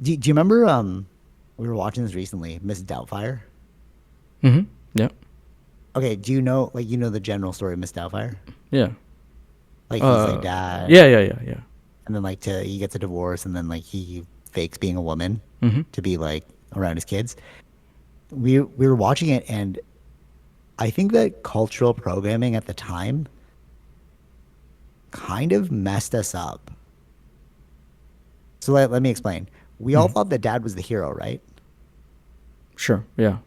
Do you remember we were watching this recently, Miss Doubtfire? Mm-hmm. Yeah. Okay, do you know like you know the general story of Miss Doubtfire? Yeah. Like he's like Uh. dad, Yeah. Yeah. Yeah. Yeah. and then like to he gets a divorce, and then like he fakes being a woman Mm-hmm. to be like around his kids. We were watching it, and I think that cultural programming at the time kind of messed us up. So let me explain. We all Mm-hmm. thought that dad was the hero, right? Sure. Yeah.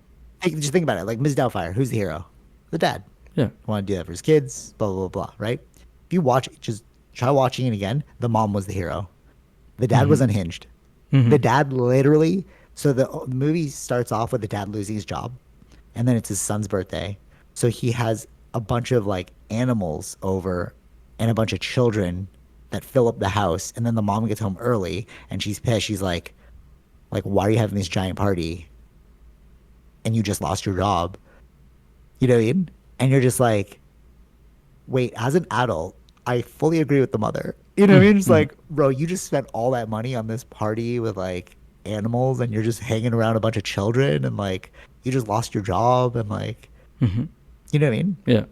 Just think about it. Like Ms. Doubtfire, who's the hero? The dad. Yeah. Want to do that for his kids, blah, blah, blah, right? If you watch it, just try watching it again. The mom was the hero. The dad Mm-hmm. was unhinged. Mm-hmm. The dad literally, so the movie starts off with the dad losing his job, and then it's his son's birthday. So he has a bunch of like animals over and a bunch of children that fill up the house. And then the mom gets home early and she's pissed. She's like, why are you having this giant party and you just lost your job? You know what I mean? And you're just like, wait, as an adult, I fully agree with the mother. You know what I mean? It's Mm-hmm. like, bro, you just spent all that money on this party with like animals and you're just hanging around a bunch of children and like you just lost your job and like, Mm-hmm. you know what I mean? Yeah.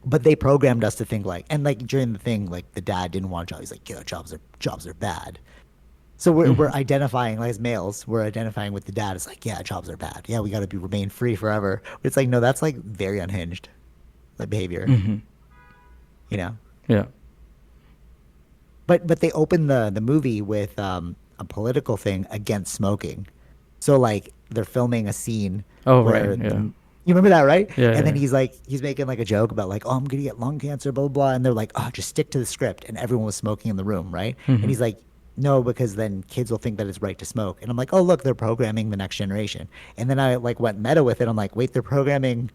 But they programmed us to think like, and like during the thing, like the dad didn't want a job. He's like, yeah, jobs are bad. So we're Mm-hmm. identifying like as males, we're identifying with the dad. It's like, yeah, jobs are bad. Yeah, we got to be remain free forever. But it's like, no, that's like very unhinged, like behavior, Mm-hmm. you know. Yeah. But they open the movie with a political thing against smoking. So like they're filming a scene Oh right. where Yeah. you remember that, right? Yeah. And Yeah. then he's making like a joke about like, oh, I'm gonna get lung cancer, blah blah blah. And they're like, oh, just stick to the script. And everyone was smoking in the room, right? And Mm-hmm. he's like, no, because then kids will think that it's right to smoke. And I'm like, oh look, they're programming the next generation. And then I like went meta with it. I'm like, wait, they're programming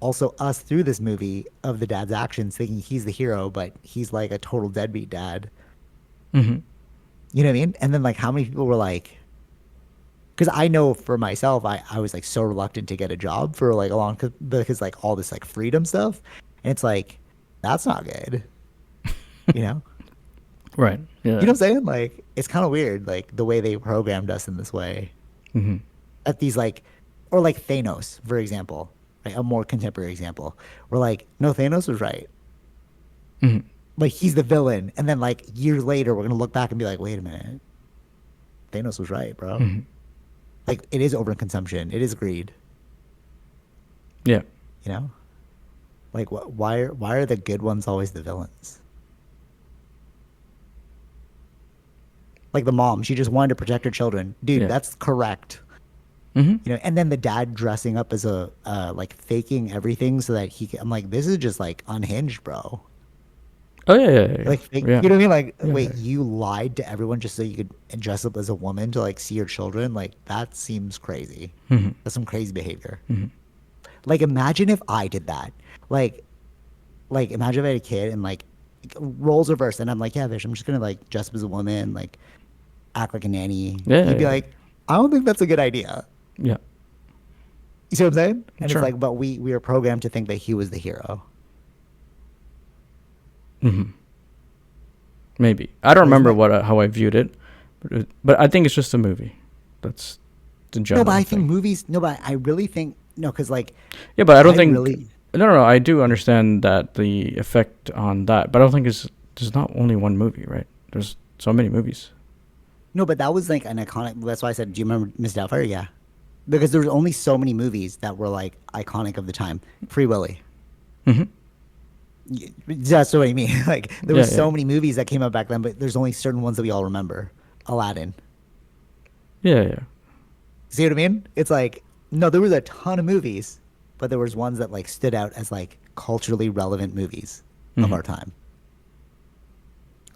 also us through this movie of the dad's actions, thinking he's the hero, but he's like a total deadbeat dad. Mm-hmm. You know what I mean? And then like how many people were like, because I know for myself, I was like so reluctant to get a job for like a long because like all this like freedom stuff, and it's like that's not good, you know. Right. You know Yeah. what I'm saying? Like it's kind of weird, like the way they programmed us in this way Mm-hmm. at these like, or like Thanos, for example, right? A more contemporary example. We're like, no, Thanos was right. Mm-hmm. Like he's the villain, and then like years later, we're gonna look back and be like, wait a minute, Thanos was right, bro. Mm-hmm. Like it is overconsumption, it is greed, Yeah. you know. Like why are the good ones always the villains? Like the mom, she just wanted to protect her children. Dude, Yeah. that's correct. Mm-hmm. You know, and then the dad dressing up as a like faking everything so that I'm like, this is just like unhinged, bro. Oh yeah. Yeah. Yeah. Like fake, Yeah. you know what I mean? Like, Yeah. wait, Yeah. you lied to everyone just so you could dress up as a woman to like see your children? Like that seems crazy. Mm-hmm. That's some crazy behavior. Mm-hmm. Like imagine if I did that. Like like imagine if I had a kid and like roles reversed and I'm like, yeah, Vish, I'm just gonna like dress up as a woman, like act like a nanny. Yeah. You'd be Yeah. like, I don't think that's a good idea. Yeah. You see what I'm saying? And it's Sure. like, but we were programmed to think that he was the hero. Mm-hmm. Maybe I don't Isn't remember that? what how I viewed it, but I think it's just a movie. That's the No, but general I think thing. movies. No, but I really think no, because like Yeah, but I don't I think. really No, no, no. I do understand that the effect on that, but I don't think it's there's not only one movie, right? There's so many movies. no, but that was like an iconic. That's why I said, do you remember Miss Doubtfire? Yeah, because there was only so many movies that were like iconic of the time. Free Willy. Mm-hmm. That's what I mean. Like there were Yeah, yeah, so many movies that came out back then, but there's only certain ones that we all remember. Aladdin. yeah, yeah. See what I mean? It's like no, there was a ton of movies, but there was ones that like stood out as like culturally relevant movies of Mm-hmm. our time.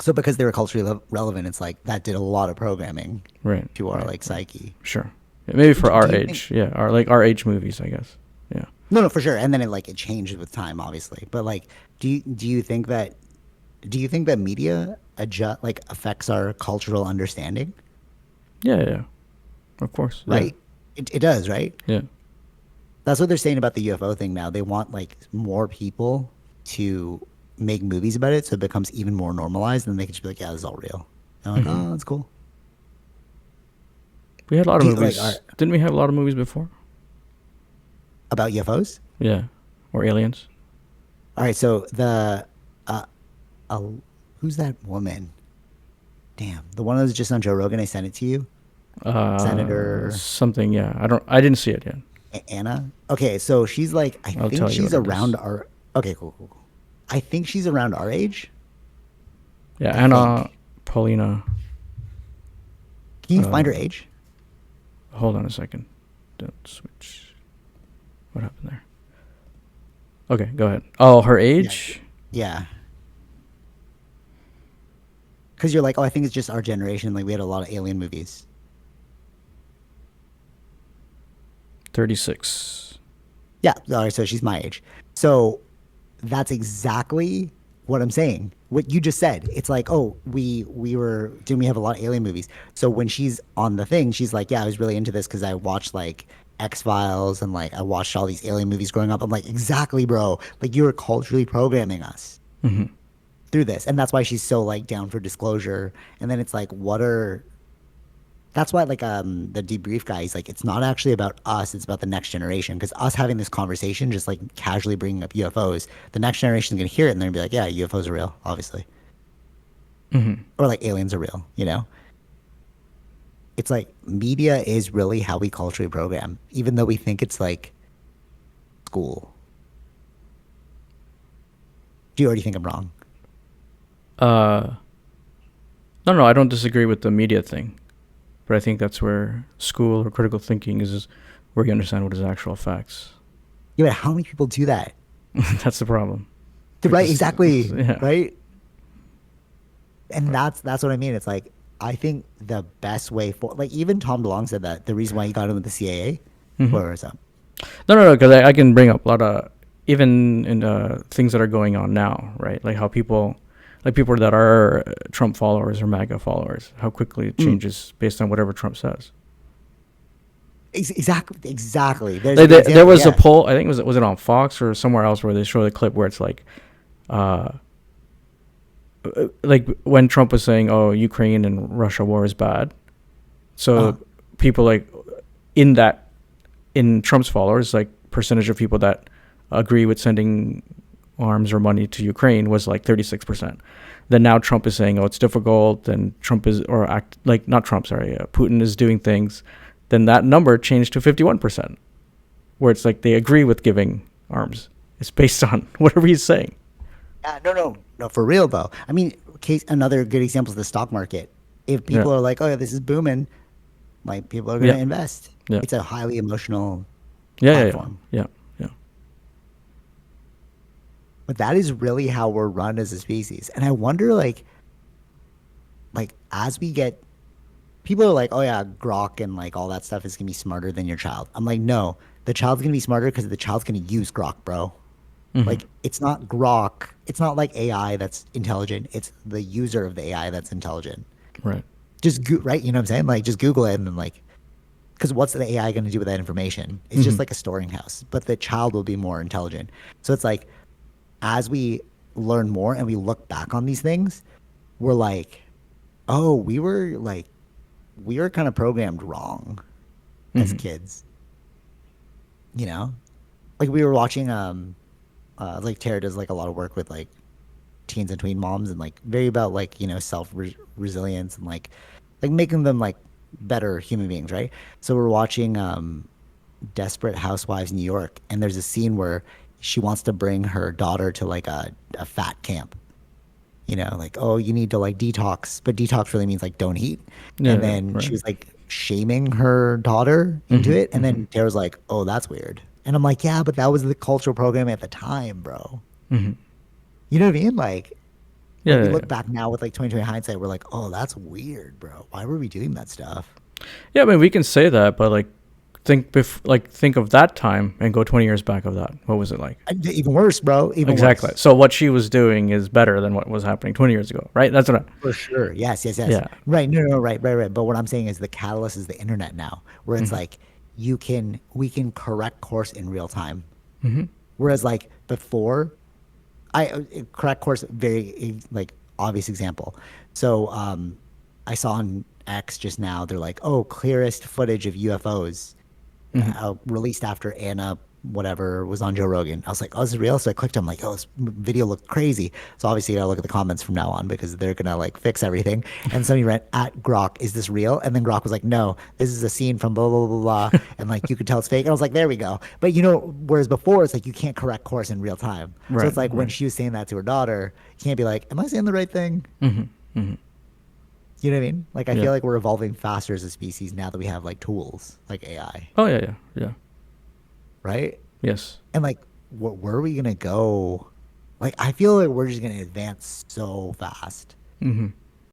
So because they were culturally relevant, it's like that did a lot of programming Right, to our right, like right. psyche. Sure. Yeah, maybe for Do our you think? age. Yeah, our age movies, I guess. Yeah. No, no, for sure. And then it like it changed with time, obviously. But like, do you think that media adjust like affects our cultural understanding? Yeah, yeah, yeah. Of course. Yeah. Right? It does, right? Yeah. That's what they're saying about the UFO thing now. They want like more people to make movies about it, so it becomes even more normalized, and they can just be like, "Yeah, this is all real." And I'm like, Mm-hmm. "Oh, that's cool." We had a lot of Do you like are movies. Didn't we have a lot of movies before? about UFOs? Yeah, or aliens. All right, so the uh, uh who's that woman? Damn, the one that was just on Joe Rogan. I sent it to you, Senator Something. Yeah, I don't. I didn't see it yet. Anna. Okay, so she's like, I I'll think tell you she's what it around is. our. Okay, cool, cool, cool. I think she's around our age. Yeah, I Anna think. Paulina. Can you find Uh, her age? hold on a second. Don't switch. What happened there? Okay, go ahead. Oh, her Yeah, age. yeah. Because you're like, oh, I think it's just our generation. Like we had a lot of alien movies. 36. Yeah, all right, so she's my age. So that's exactly what I'm saying. What you just said. It's like, oh, we were didn't we have a lot of alien movies? So when she's on the thing, she's like, yeah, I was really into this because I watched like X Files and like I watched all these alien movies growing up. I'm like, exactly, bro. Like you were culturally programming us Mm-hmm. through this, and that's why she's so like down for disclosure. And then it's like, what are that's why like the debrief guy is like it's not actually about us, it's about the next generation, because us having this conversation just like casually bringing up UFOs, the next generation is going to hear it and they're going to be like, yeah, UFOs are real, obviously, Mm-hmm. or like aliens are real, you know. It's like media is really how we culturally program, even though we think it's like school. Do you already think I'm wrong? Uh, no, no, I don't disagree with the media thing, but I think that's where school or critical thinking is where you understand what is actual facts. Yeah, but how many people do that? That's the problem. Right, Because exactly, yeah, right. And that's what I mean. It's like I think the best way for like even Tom DeLonge said that the reason why he got in with the CIA, mm-hmm. where was that? No, no, no, because I can bring up a lot of even in things that are going on now, right? Like how people, like people that are Trump followers or MAGA followers, how quickly it Mm, changes based on whatever Trump says. exactly, exactly. There's a Like good there example. was a Yeah. poll, I think was it on Fox or somewhere else where they show the clip where it's uh, like when Trump was saying, "Oh, Ukraine and Russia war is bad," Uh, so people like in that in Trump's followers, like percentage of people that agree with sending arms or money to Ukraine was like 36%. Then now Trump is saying, "Oh, it's difficult," and Trump is or act like not Trump, sorry, Putin is doing things. Then that number changed to 51%, where it's like they agree with giving arms. It's based on whatever he's saying. yeah. No, no, no. For real though. I mean, case another good example is the stock market. If Yeah, people are like, "Oh, yeah, this is booming," like people are going yeah, to invest. yeah, It's a highly emotional yeah, yeah, yeah, platform. yeah, yeah. But that is really how we're run as a species. And I wonder, like as we get people are like, oh yeah, Grok and like all that stuff is gonna be smarter than your child. I'm like, no, the child's gonna be smarter because the child's gonna use Grok, bro. Mm-hmm. Like it's not Grok. It's not like AI that's intelligent. It's the user of the AI that's intelligent. Right. Right, you know what I'm saying? Like just Google it and then like, because what's the AI going to do with that information? It's Mm-hmm. just like a storing house. But the child will be more intelligent. So it's like as we learn more and we look back on these things, we're like, oh, we were kind of programmed wrong as Mm-hmm. kids, you know? Like we were watching like Tara does like a lot of work with like teens and tween moms and like very about like, you know, resilience and like making them like better human beings, right? So we're watching Desperate Housewives New York and there's a scene where she wants to bring her daughter to like a fat camp, you know, like, oh, you need to like detox, but detox really means like don't eat. Yeah, And yeah, then right. she was like shaming her daughter into Mm-hmm. it. And Mm-hmm. then Tara's like, oh, that's weird. And I'm like, yeah, but that was the cultural program at the time, bro. Mm-hmm. You know what I mean? Like Yeah, we yeah, look yeah. back now with like 2020 hindsight, we're like, oh, that's weird, bro. Why were we doing that stuff? Yeah, I mean, we can say that, but like, think of that time and go 20 years back of that. What was it like? Even worse, bro. Even Exactly. worse. So what she was doing is better than what was happening 20 years ago, right? That's what. For sure. Yes, yes, yes. Yeah. Right. No, no, no, right, right, right. But what I'm saying is the catalyst is the internet now, where it's Mm-hmm. like we can correct course in real time. Mm-hmm. Whereas like before, correct course very like obvious example. So I saw on X just now. They're like, oh, clearest footage of UFOs Hmm. released after Anna whatever was on Joe Rogan. I was like, oh, this is real. So I clicked. I'm like, oh, this video looked crazy. So obviously, I gotta look at the comments from now on because they're gonna like fix everything. And somebody ran at Grok, is this real? And then Grok was like, no, this is a scene from blah blah blah blah. And like you could tell it's fake. And I was like, there we go. But you know, whereas before it's like you can't correct course in real time. So Right. it's like when Right. she was saying that to her daughter, you can't be like, am I saying the right thing? Hmm. Hmm. You know what I mean? Like I Yeah. feel like we're evolving faster as a species now that we have like tools like AI, Oh yeah. Yeah. Yeah. right? Yes. And like, where are we gonna go? Like, I feel like we're just gonna advance so fast. Hmm.